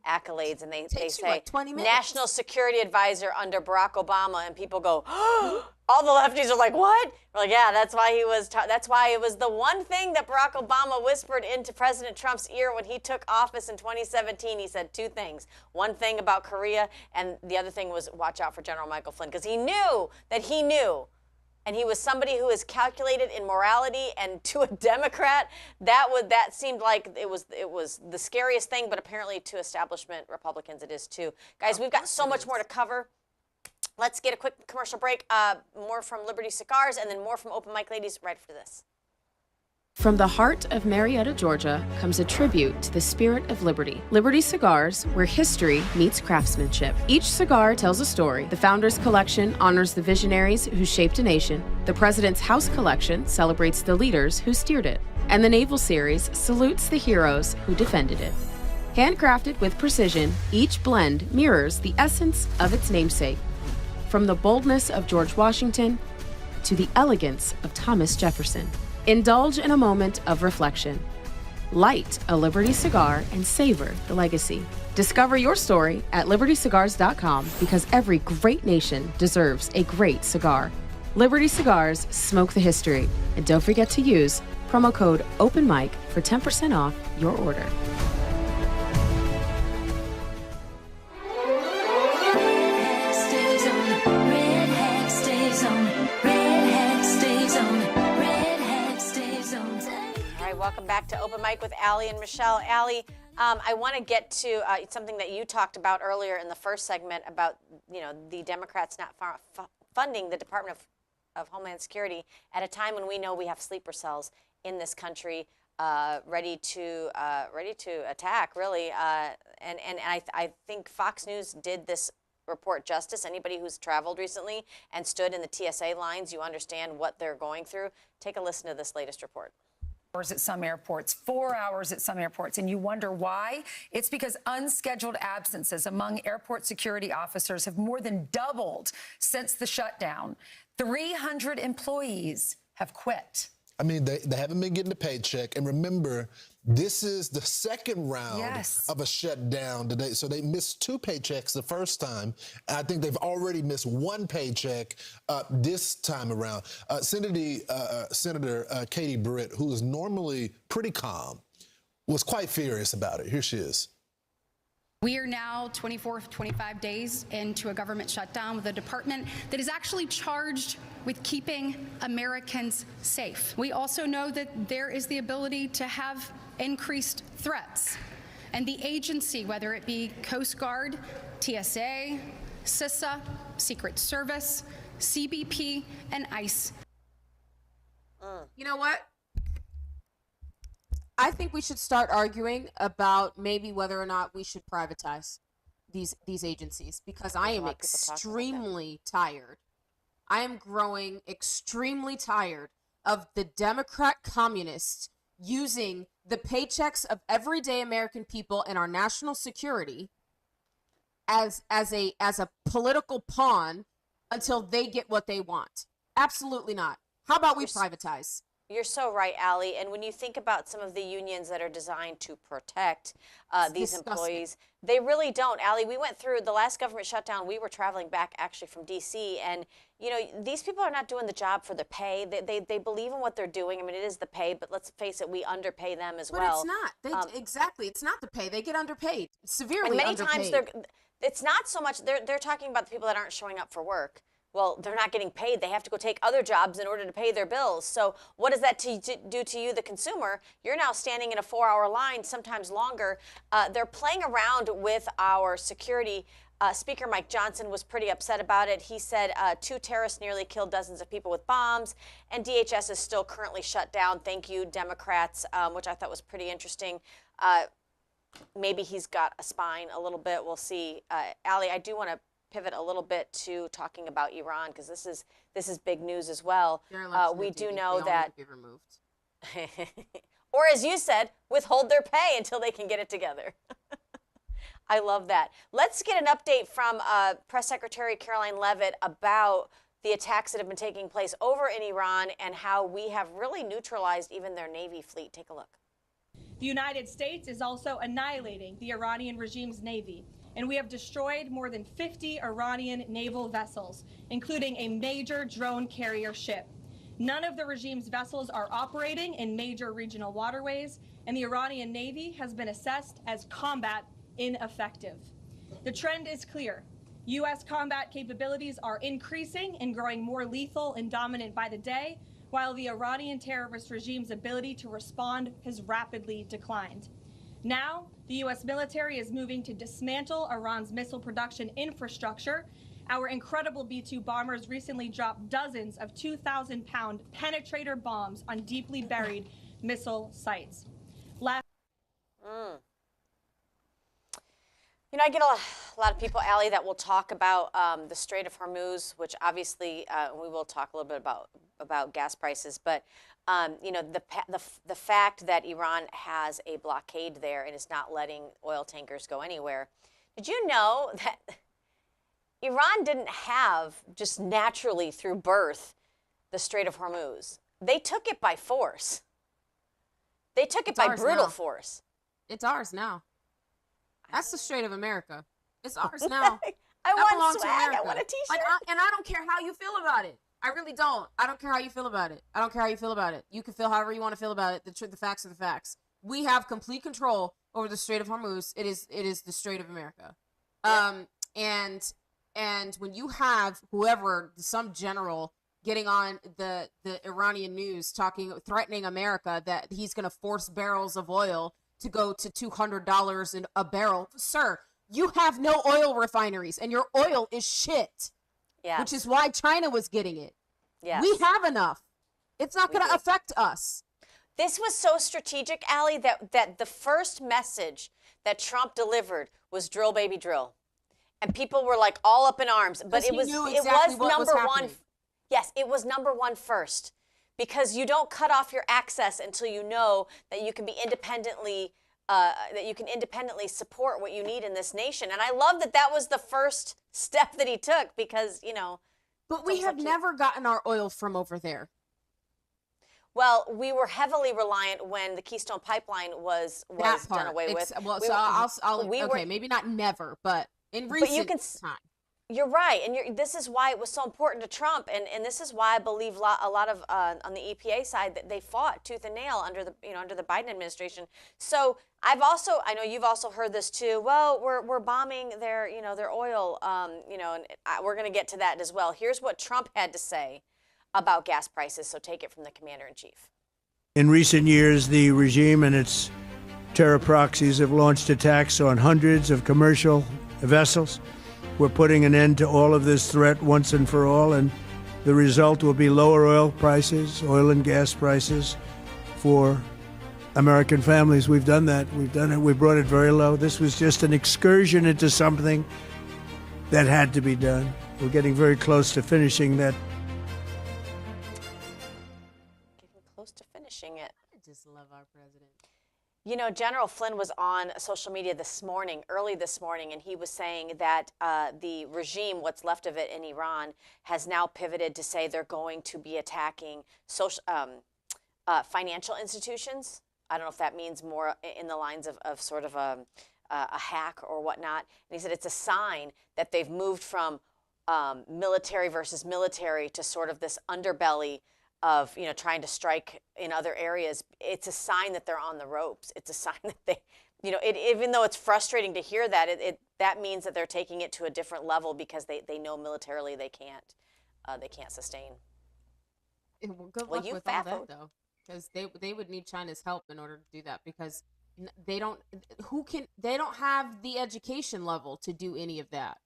accolades and they say National Security Advisor under Barack Obama, and people go, oh, all the lefties are like, what? We're like, yeah, that's why it was the one thing that Barack Obama whispered into President Trump's ear when he took office in 2017. He said 2 things. One thing about Korea, and the other thing was watch out for General Michael Flynn, because he knew that he knew. And he was somebody who is calculated in morality, and to a Democrat, that seemed like it was the scariest thing. But apparently, to establishment Republicans, it is too. Guys, we've got so much more to cover. Let's get a quick commercial break. More from Liberty Cigars, and then more from Open Mic Ladies right after this. From the heart of Marietta, Georgia, comes a tribute to the spirit of liberty. Liberty Cigars, where history meets craftsmanship. Each cigar tells a story. The Founders Collection honors the visionaries who shaped a nation. The President's House Collection celebrates the leaders who steered it. And the Naval Series salutes the heroes who defended it. Handcrafted with precision, each blend mirrors the essence of its namesake. From the boldness of George Washington to the elegance of Thomas Jefferson. Indulge in a moment of reflection. light a Liberty cigar, and savor the legacy. Discover your story at libertycigars.com because every great nation deserves a great cigar. Liberty Cigars, smoke the history. And don't forget to use promo code OpenMic for 10% off your order. Welcome back to Open Mic with Allie and Michelle. Allie, I want to get to something that you talked about earlier in the first segment about, the Democrats not funding the Department of Homeland Security at a time when we know we have sleeper cells in this country ready to attack, really. And I think Fox News did this report justice. Anybody who's traveled recently and stood in the TSA lines, you understand what they're going through. Take a listen to this latest report. At some airports, 4 hours at some airports, and you wonder why? It's because unscheduled absences among airport security officers have more than doubled since the shutdown. 300 employees have quit. I mean, they haven't been getting a paycheck. And remember, this is the second round of a shutdown today. So they missed 2 paychecks the first time. I think they've already missed 1 paycheck this time around. Senator Katie Britt, who is normally pretty calm, was quite furious about it. Here she is. We are now 24, 25 days into a government shutdown with a department that is actually charged with keeping Americans safe. We also know that there is the ability to have increased threats. And the agency, whether it be Coast Guard, TSA, CISA, Secret Service, CBP, and ICE. You know what? I think we should start arguing about maybe whether or not we should privatize these agencies, because I am extremely tired. I am growing extremely tired of the Democrat communists using the paychecks of everyday American people and our national security as a political pawn until they get what they want. Absolutely not. How about we privatize? You're so right, Allie. And when you think about some of the unions that are designed to protect these employees, they really don't. Allie, we went through the last government shutdown. We were traveling back actually from D.C. And, these people are not doing the job for the pay. They believe in what they're doing. I mean, it is the pay, but let's face it, we underpay them as well. But it's not. Exactly. It's not the pay. They get underpaid, severely and many underpaid. times it's not so much, they're talking about the people that aren't showing up for work. Well, they're not getting paid. They have to go take other jobs in order to pay their bills. So what does that do to you, the consumer? You're now standing in a 4-hour line, sometimes longer. They're playing around with our security. Speaker Mike Johnson was pretty upset about it. He said 2 terrorists nearly killed dozens of people with bombs, and DHS is still currently shut down. Thank you, Democrats, which I thought was pretty interesting. Maybe he's got a spine a little bit. We'll see. Allie, I do want to pivot a little bit to talking about Iran, because this is big news as well. We do know that, or as you said, withhold their pay until they can get it together. I love that. Let's get an update from Press Secretary Caroline Leavitt about the attacks that have been taking place over in Iran and how we have really neutralized even their Navy fleet. Take a look. The United States is also annihilating the Iranian regime's Navy, and we have destroyed more than 50 Iranian naval vessels, including a major drone carrier ship. None of the regime's vessels are operating in major regional waterways, and the Iranian Navy has been assessed as combat ineffective. The trend is clear. U.S. combat capabilities are increasing and growing more lethal and dominant by the day, while the Iranian terrorist regime's ability to respond has rapidly declined. Now, the U.S. military is moving to dismantle Iran's missile production infrastructure. Our incredible B-2 bombers recently dropped dozens of 2,000-pound penetrator bombs on deeply buried missile sites. I get a lot of people, Allie, that will talk about the Strait of Hormuz, which obviously we will talk a little bit about gas prices. But, the fact that Iran has a blockade there and is not letting oil tankers go anywhere. Did you know that Iran didn't have just naturally through birth the Strait of Hormuz? They took it by force. They took it by brutal force. It's ours now. That's the Strait of America. It's ours now. I That belongs want to swag. I America. want a T-shirt. Like, and I don't care how you feel about it. I really don't. I don't care how you feel about it. I don't care how you feel about it. You can feel however you want to feel about it. The facts are the facts. We have complete control over the Strait of Hormuz. It is the Strait of America. Yeah. And when you have whoever, some general getting on the Iranian news threatening America that he's going to force barrels of oil to go to $200 a barrel, sir, you have no oil refineries and your oil is shit. Yeah. Which is why China was getting it. Yes. We have enough. It's not going to affect us. This was so strategic, Allie, that the first message that Trump delivered was drill, baby, drill. And people were like all up in arms. But it was number one. Yes, it was number one first. Because you don't cut off your access until you know that you can be independently support what you need in this nation. And I love that was the first step that he took because, But we have never gotten our oil from over there. Well, we were heavily reliant when the Keystone Pipeline was done away with. Maybe not never, but in recent time. You're right, and this is why it was so important to Trump, and this is why I believe a lot of on the EPA side that they fought tooth and nail under the Biden administration. So I know you've also heard this too. Well, we're bombing their oil, and we're going to get to that as well. Here's what Trump had to say about gas prices. So take it from the commander in chief. In recent years, the regime and its terror proxies have launched attacks on hundreds of commercial vessels. We're putting an end to all of this threat once and for all, and the result will be lower oil prices, oil and gas prices for American families. We've done that. We've done it. We brought it very low. This was just an excursion into something that had to be done. We're getting very close to finishing that. Getting close to finishing it. I just love our president. General Flynn was on social media early this morning, and he was saying that the regime, what's left of it in Iran, has now pivoted to say they're going to be attacking financial institutions. I don't know if that means more in the lines of sort of a hack or whatnot. And he said it's a sign that they've moved from military versus military to sort of this underbelly of trying to strike in other areas. It's a sign that they're on the ropes. It's a sign that they, even though it's frustrating to hear that, that means that they're taking it to a different level because they know militarily they can't sustain. Well, good luck with all that though, because they would need China's help in order to do that because they don't have the education level to do any of that.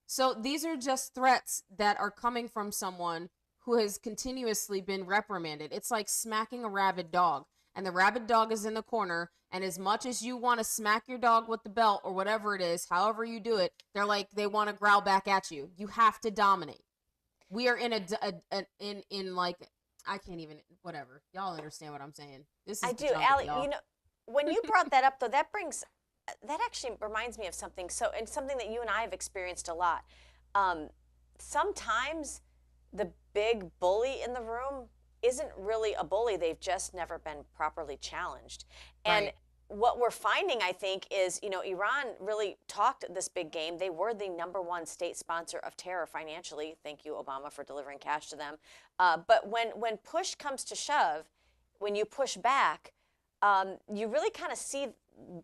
So these are just threats that are coming from someone who has continuously been reprimanded. It's like smacking a rabid dog, and the rabid dog is in the corner, and as much as you want to smack your dog with the belt or whatever it is, however you do it, they want to growl back at you. You have to dominate. We are in I can't even, whatever. Y'all understand what I'm saying. This is I do, Allie, when you brought that up though, that actually reminds me of something. And something that you and I have experienced a lot. Sometimes the big bully in the room isn't really a bully. They've just never been properly challenged. And what we're finding, I think, is, Iran really talked this big game. They were the #1 state sponsor of terror financially. Thank you, Obama, for delivering cash to them. But when push comes to shove, when you push back, you really kind of see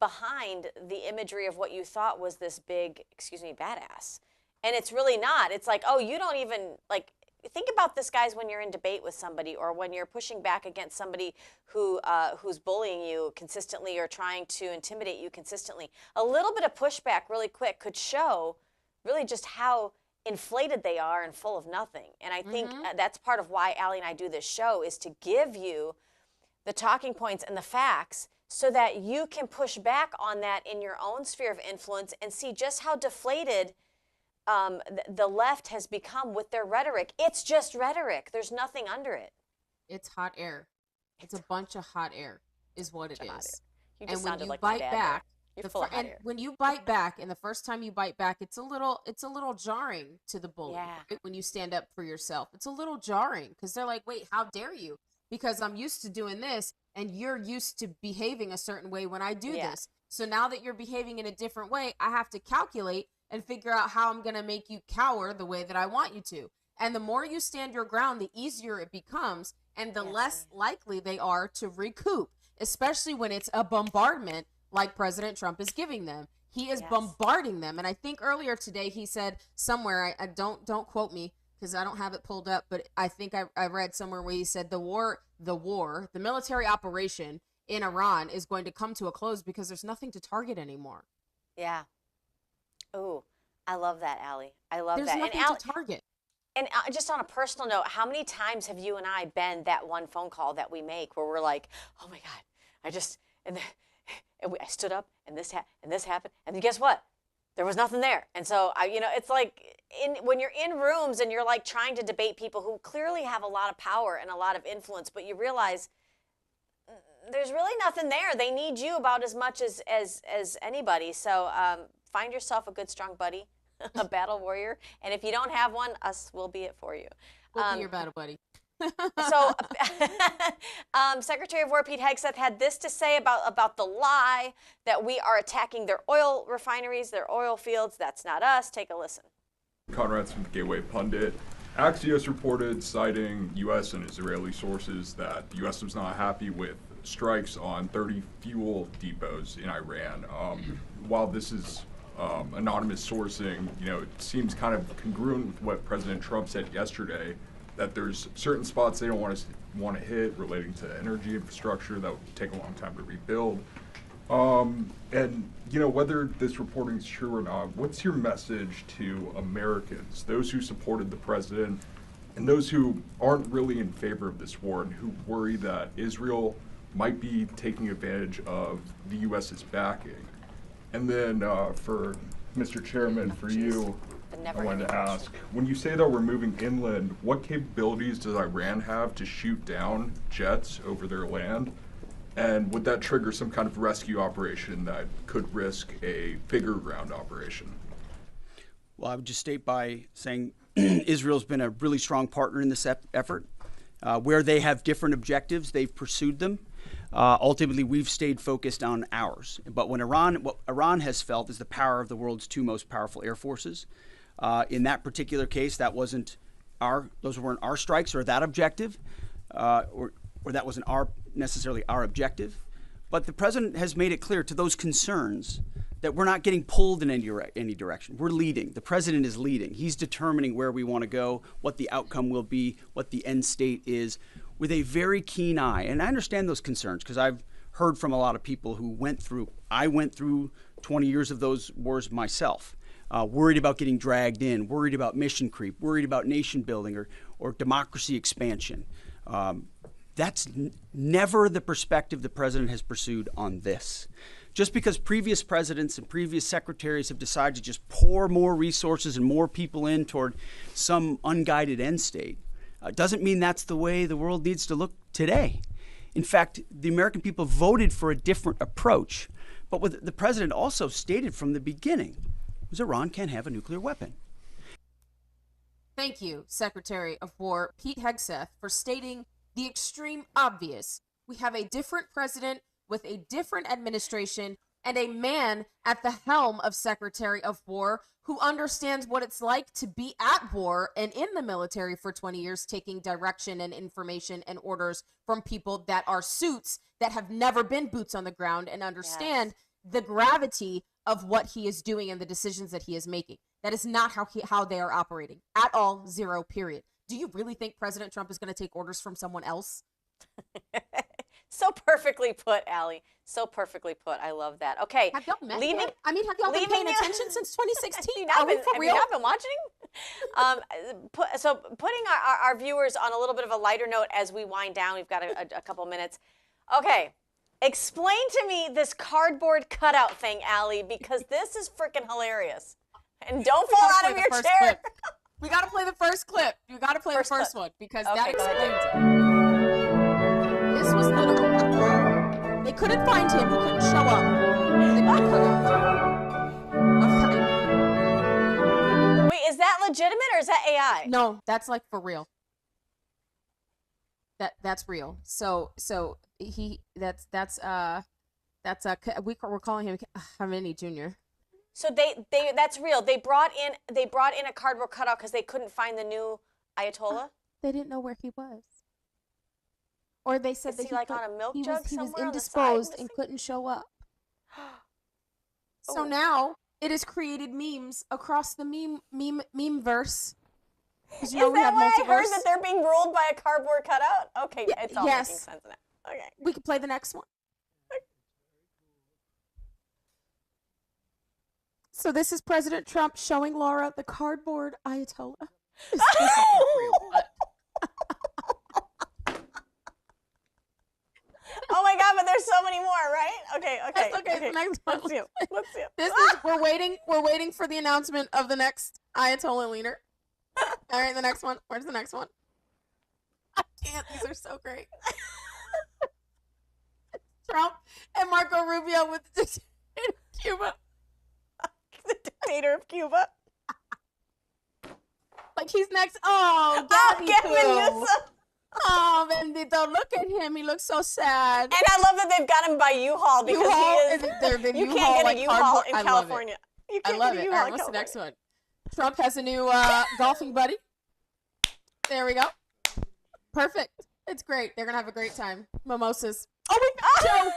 behind the imagery of what you thought was this big, badass. And it's really not. It's like, oh, you don't even, think about this, guys, when you're in debate with somebody or when you're pushing back against somebody who's bullying you consistently or trying to intimidate you consistently. A little bit of pushback really quick could show really just how inflated they are and full of nothing. And I think that's part of why Allie and I do this show, is to give you the talking points and the facts so that you can push back on that in your own sphere of influence and see just how deflated the left has become with their rhetoric. It's just rhetoric. There's nothing under it. It's hot air. It's a bunch of hot air is what it is. You just and when you like bite back, you're full of hot air. When you bite back, and the first time you bite back, it's a little jarring to the bully. Yeah. Right? When you stand up for yourself, it's a little jarring because they're like, "Wait, how dare you?" Because I'm used to doing this, and you're used to behaving a certain way when I do this. So now that you're behaving in a different way, I have to calculate and figure out how I'm going to make you cower the way that I want you to. And the more you stand your ground, the easier it becomes, and the less likely they are to recoup, especially when it's a bombardment like President Trump is giving them. He is bombarding them. And I think earlier today he said somewhere, I don't quote me because I don't have it pulled up, but I think I read somewhere where he said the military operation in Iran is going to come to a close because there's nothing to target anymore. Yeah. Oh, I love that, Allie. I love There's that. nothing And to target. And just on a personal note, how many times have you and I been that one phone call that we make where we're like, oh my God, I stood up and this happened. And then guess what? There was nothing there. And so, it's like when you're in rooms and you're like trying to debate people who clearly have a lot of power and a lot of influence, but you realize there's really nothing there. They need you about as much as anybody. So find yourself a good, strong buddy, a battle warrior. And if you don't have one, us will be it for you. We'll be your battle buddy. So Secretary of War Pete Hegseth had this to say about the lie that we are attacking their oil refineries, their oil fields. That's not us. Take a listen. Conrad's from the Gateway Pundit. Axios reported, citing U.S. and Israeli sources, that the U.S. was not happy with strikes on 30 fuel depots in Iran. While this is anonymous sourcing, it seems kind of congruent with what President Trump said yesterday, that there's certain spots they don't want to hit relating to energy infrastructure that would take a long time to rebuild. And whether this reporting is true or not, what's your message to Americans, those who supported the president and those who aren't really in favor of this war and who worry that Israel might be taking advantage of the U.S.'s backing? And then for Mr. Chairman, for you, I wanted to ask, when you say that we're moving inland, what capabilities does Iran have to shoot down jets over their land? And would that trigger some kind of rescue operation that could risk a bigger ground operation? Well, I would just state by saying Israel's been a really strong partner in this effort. Where they have different objectives, they've pursued them. Ultimately, we've stayed focused on ours. But what Iran has felt is the power of the world's two most powerful air forces. In that particular case, those weren't our strikes or that objective, or that wasn't necessarily our objective. But the president has made it clear to those concerns that we're not getting pulled in any direction. We're leading. The president is leading. He's determining where we want to go, what the outcome will be, what the end state is, with a very keen eye. And I understand those concerns because I've heard from a lot of people who I went through 20 years of those wars myself. Worried about getting dragged in, worried about mission creep, worried about nation building or democracy expansion. That's never the perspective the president has pursued on this. Just because previous presidents and previous secretaries have decided to just pour more resources and more people in toward some unguided end state, doesn't mean that's the way the world needs to look today. In fact, the American people voted for a different approach. But what the president also stated from the beginning was Iran can't have a nuclear weapon. Thank you, Secretary of War Pete Hegseth, for stating the extreme obvious. We have a different president with a different administration and a man at the helm of Secretary of War who understands what it's like to be at war and in the military for 20 years, taking direction and information and orders from people that are suits that have never been boots on the ground and understand the gravity of what he is doing and the decisions that he is making. That is not how they are operating at all. Zero, period. Do you really think President Trump is going to take orders from someone else? So perfectly put, Allie. So perfectly put. I love that. Okay. Have y'all met yet? I mean, have y'all been paying attention since 2016? Are we for real? You not been watching? So putting our viewers on a little bit of a lighter note as we wind down, we've got a couple minutes. Okay. Explain to me this cardboard cutout thing, Allie, because this is freaking hilarious. And don't fall out of your chair. We got to play the first clip. You got to play the first one because that explains it. This was literal. They couldn't find him. He couldn't show up. They got cut out. Okay. Wait, is that legitimate or is that AI? No, that's like for real. That's real. So we're calling him Khamenei Jr. So that's real. They brought in a cardboard cutout because they couldn't find the new Ayatollah. They didn't know where he was, or they said Is that he like on a milk jug he was somewhere on the indisposed side? and couldn't show up. Oh. So now it has created memes across the meme verse. Is that why I heard that they're being ruled by a cardboard cutout? Okay, it's all making sense now. Okay. We could play the next one. So this is President Trump showing Laura the cardboard Ayatollah. This is not real, but... Oh my God! But there's so many more, right? Okay. That's okay. The next one. Let's see. We're waiting for the announcement of the next Ayatollah leader. All right, the next one. Where's the next one? I can't. These are so great. Trump and Marco Rubio with the dictator of Cuba. The dictator of Cuba. Like he's next. Oh, Gavin Newsom. Oh, Bendito, look at him. He looks so sad. And I love that they've got him by U-Haul because you can't get a U-Haul in California. You can't I love get a it. U-Haul All right, in what's the California. next one? Trump has a new golfing buddy. There we go. Perfect. It's great. They're going to have a great time. Mimosas. Oh, we found Joe.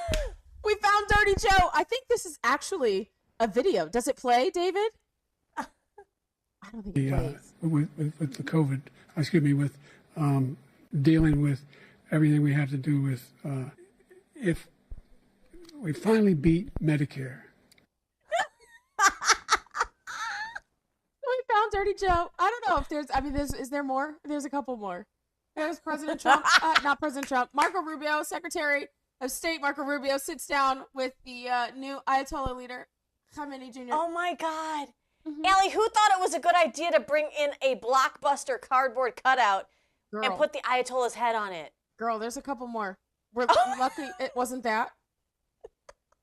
We found Dirty Joe. I think this is actually a video. Does it play, David? I don't think it plays. With the COVID, with dealing with everything we have to do with, if we finally beat Medicare. We found Dirty Joe. I don't know if is there more? There's a couple more. There's President Trump, not President Trump, Marco Rubio, Secretary of State Marco Rubio sits down with the new Ayatollah leader, Khamenei Jr. Oh my God. Allie, who thought it was a good idea to bring in a blockbuster cardboard cutout and put the Ayatollah's head on it? Girl, there's a couple more. We're lucky it wasn't that.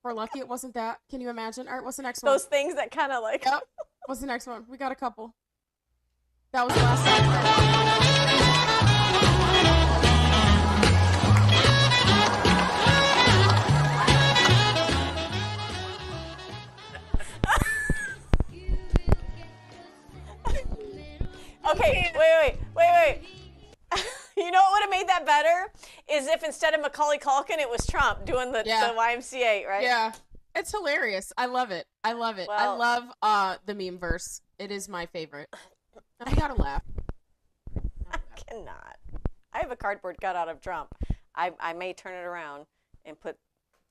We're lucky it wasn't that. Can you imagine? All right, what's the next one? Those things that kind of like... Yep. What's the next one? We got a couple. That was the last Okay, wait. You know what would have made that better? Is if instead of Macaulay Culkin, it was Trump doing the YMCA, right? Yeah. It's hilarious. I love it. Well, I love the meme verse. It is my favorite. I gotta laugh. I cannot. I have a cardboard cutout of Trump. I may turn it around and put,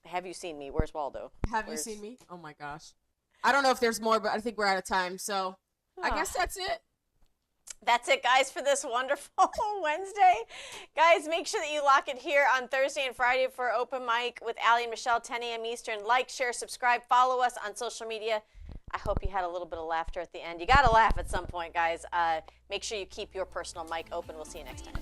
have you seen me? Where's Waldo? Have you seen me? Oh my gosh. I don't know if there's more, but I think we're out of time. So I guess that's it. That's it, guys, for this wonderful Wednesday. Guys, make sure that you lock it here on Thursday and Friday for Open Mic with Allie and Michelle, 10 a.m. Eastern. Like, share, subscribe, follow us on social media. I hope you had a little bit of laughter at the end. You got to laugh at some point, guys. Make sure you keep your personal mic open. We'll see you next time.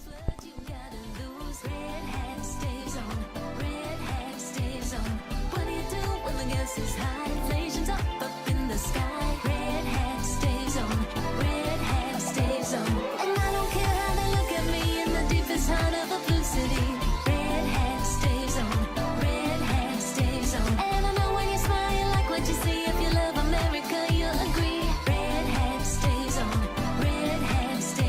Red hat stays on. Red hat stays on. What do you do when the gas is high? Inflation's up in the sky.